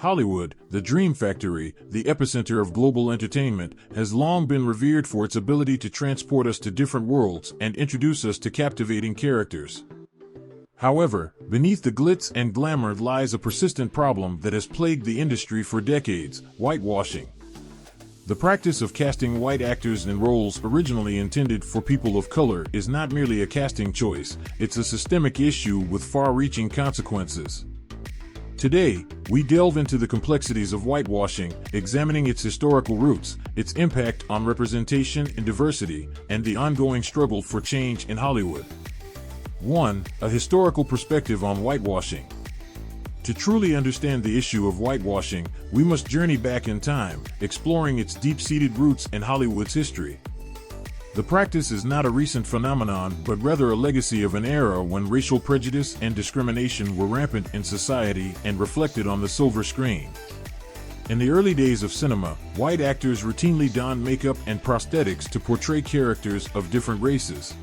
Hollywood, the dream factory, the epicenter of global entertainment, has long been revered for its ability to transport us to different worlds and introduce us to captivating characters. However, beneath the glitz and glamour lies a persistent problem that has plagued the industry for decades: whitewashing. The practice of casting white actors in roles originally intended for people of color is not merely a casting choice, it's a systemic issue with far-reaching consequences. Today, we delve into the complexities of whitewashing, examining its historical roots, its impact on representation and diversity, and the ongoing struggle for change in Hollywood. 1. A historical perspective on whitewashing. To truly understand the issue of whitewashing, we must journey back in time, exploring its deep-seated roots in Hollywood's history. The practice is not a recent phenomenon, but rather a legacy of an era when racial prejudice and discrimination were rampant in society and reflected on the silver screen. In the early days of cinema, white actors routinely donned makeup and prosthetics to portray characters of different races.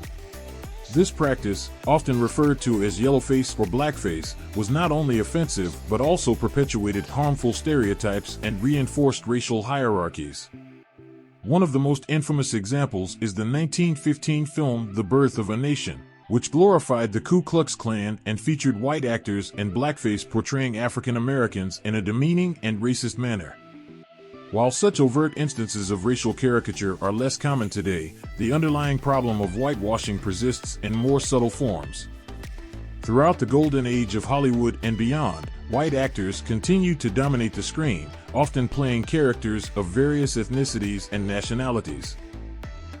This practice, often referred to as yellowface or blackface, was not only offensive but also perpetuated harmful stereotypes and reinforced racial hierarchies. One of the most infamous examples is the 1915 film The Birth of a Nation, which glorified the Ku Klux Klan and featured white actors in blackface portraying African Americans in a demeaning and racist manner. While such overt instances of racial caricature are less common today, the underlying problem of whitewashing persists in more subtle forms. Throughout the golden age of Hollywood and beyond, white actors continued to dominate the screen, often playing characters of various ethnicities and nationalities.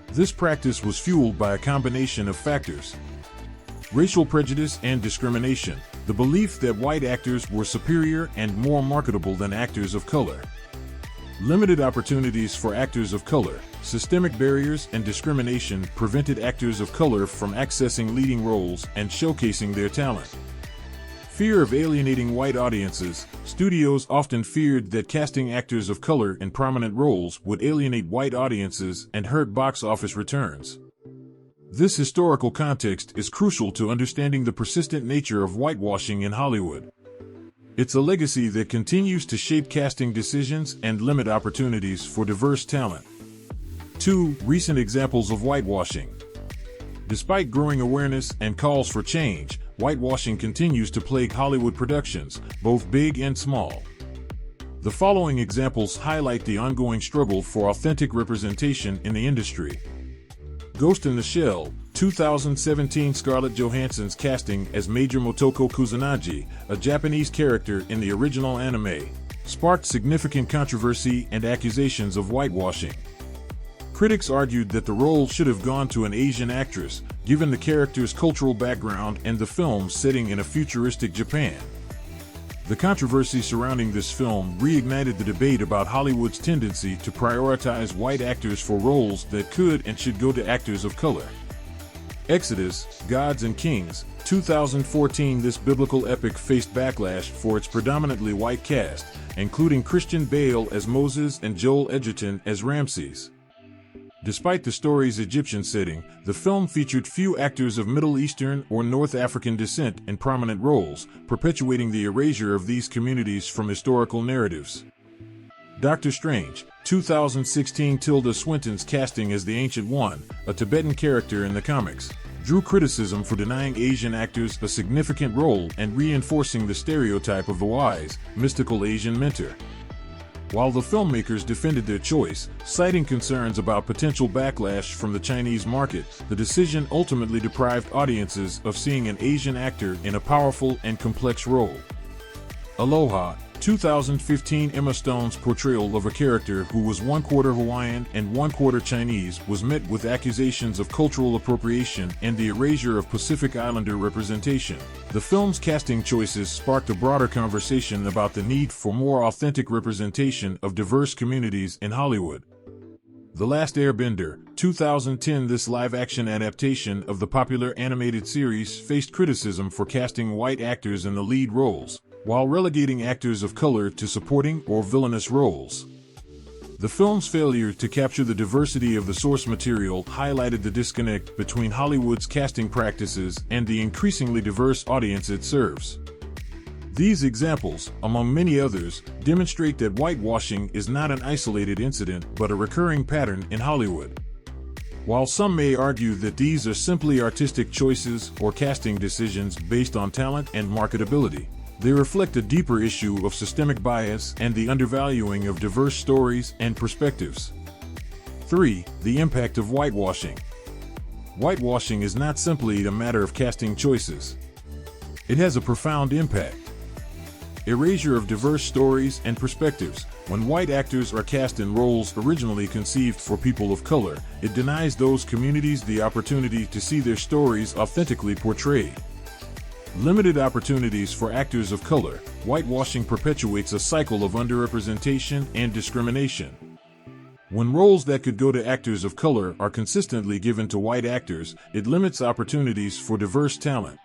This practice was fueled by a combination of factors: racial prejudice and discrimination, the belief that white actors were superior and more marketable than actors of color, limited opportunities for actors of color, systemic barriers and discrimination prevented actors of color from accessing leading roles and showcasing their talent. Fear of alienating white audiences. Studios often feared that casting actors of color in prominent roles would alienate white audiences and hurt box office returns. This historical context is crucial to understanding the persistent nature of whitewashing in Hollywood. It's a legacy that continues to shape casting decisions and limit opportunities for diverse talent. 2. Recent examples of whitewashing. Despite growing awareness and calls for change, whitewashing continues to plague Hollywood productions, both big and small. The following examples highlight the ongoing struggle for authentic representation in the industry. Ghost in the Shell, 2017. Scarlett Johansson's casting as Major Motoko Kusanagi, a Japanese character in the original anime, sparked significant controversy and accusations of whitewashing. Critics argued that the role should have gone to an Asian actress, given the character's cultural background and the film's setting in a futuristic Japan. The controversy surrounding this film reignited the debate about Hollywood's tendency to prioritize white actors for roles that could and should go to actors of color. Exodus, Gods and Kings, 2014. This biblical epic faced backlash for its predominantly white cast, including Christian Bale as Moses and Joel Edgerton as Ramses. Despite the story's Egyptian setting, the film featured few actors of Middle Eastern or North African descent in prominent roles, perpetuating the erasure of these communities from historical narratives. Doctor Strange, 2016. Tilda Swinton's casting as the Ancient One, a Tibetan character in the comics, drew criticism for denying Asian actors a significant role and reinforcing the stereotype of the wise, mystical Asian mentor. While the filmmakers defended their choice, citing concerns about potential backlash from the Chinese market, the decision ultimately deprived audiences of seeing an Asian actor in a powerful and complex role. Aloha, 2015. Emma Stone's portrayal of a character who was one-quarter Hawaiian and one-quarter Chinese was met with accusations of cultural appropriation and the erasure of Pacific Islander representation. The film's casting choices sparked a broader conversation about the need for more authentic representation of diverse communities in Hollywood. The Last Airbender, 2010. This live-action adaptation of the popular animated series faced criticism for casting white actors in the lead roles, while relegating actors of color to supporting or villainous roles. The film's failure to capture the diversity of the source material highlighted the disconnect between Hollywood's casting practices and the increasingly diverse audience it serves. These examples, among many others, demonstrate that whitewashing is not an isolated incident but a recurring pattern in Hollywood. While some may argue that these are simply artistic choices or casting decisions based on talent and marketability, they reflect a deeper issue of systemic bias and the undervaluing of diverse stories and perspectives. 3. The impact of whitewashing. Whitewashing is not simply a matter of casting choices. It has a profound impact. Erasure of diverse stories and perspectives. When white actors are cast in roles originally conceived for people of color, it denies those communities the opportunity to see their stories authentically portrayed. Limited opportunities for actors of color. Whitewashing perpetuates a cycle of underrepresentation and discrimination. When roles that could go to actors of color are consistently given to white actors, it limits opportunities for diverse talent.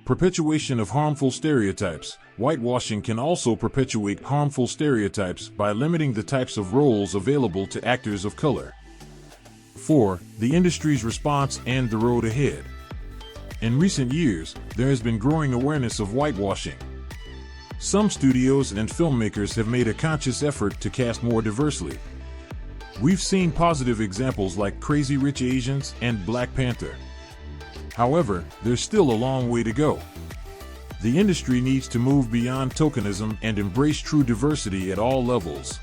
Perpetuation of harmful stereotypes. Whitewashing can also perpetuate harmful stereotypes by limiting the types of roles available to actors of color. 4. The industry's response and the road ahead. In recent years, there has been growing awareness of whitewashing. Some studios and filmmakers have made a conscious effort to cast more diversely. We've seen positive examples like Crazy Rich Asians and Black Panther. However, there's still a long way to go. The industry needs to move beyond tokenism and embrace true diversity at all levels.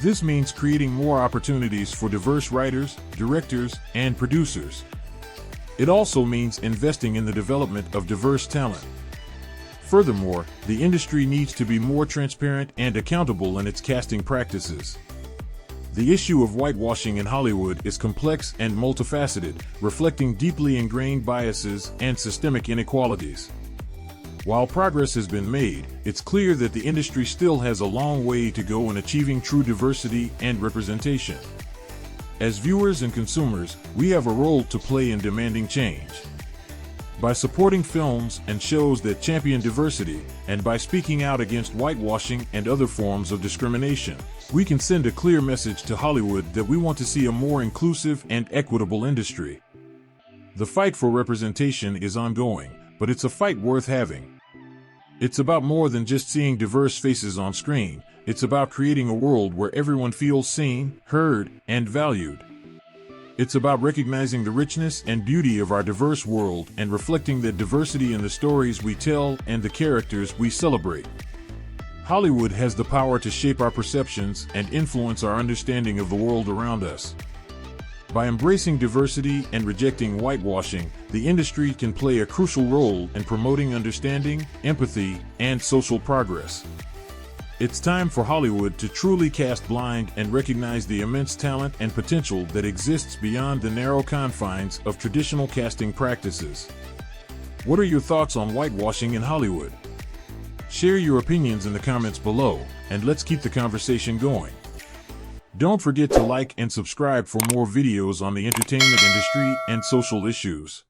This means creating more opportunities for diverse writers, directors, and producers. It also means investing in the development of diverse talent. Furthermore, the industry needs to be more transparent and accountable in its casting practices. The issue of whitewashing in Hollywood is complex and multifaceted, reflecting deeply ingrained biases and systemic inequalities. While progress has been made, it's clear that the industry still has a long way to go in achieving true diversity and representation. As viewers and consumers, we have a role to play in demanding change. By supporting films and shows that champion diversity, and by speaking out against whitewashing and other forms of discrimination, we can send a clear message to Hollywood that we want to see a more inclusive and equitable industry. The fight for representation is ongoing, but it's a fight worth having. It's about more than just seeing diverse faces on screen. It's about creating a world where everyone feels seen, heard, and valued. It's about recognizing the richness and beauty of our diverse world and reflecting that diversity in the stories we tell and the characters we celebrate. Hollywood has the power to shape our perceptions and influence our understanding of the world around us. By embracing diversity and rejecting whitewashing, the industry can play a crucial role in promoting understanding, empathy, and social progress. It's time for Hollywood to truly cast blind and recognize the immense talent and potential that exists beyond the narrow confines of traditional casting practices. What are your thoughts on whitewashing in Hollywood? Share your opinions in the comments below, and let's keep the conversation going. Don't forget to like and subscribe for more videos on the entertainment industry and social issues.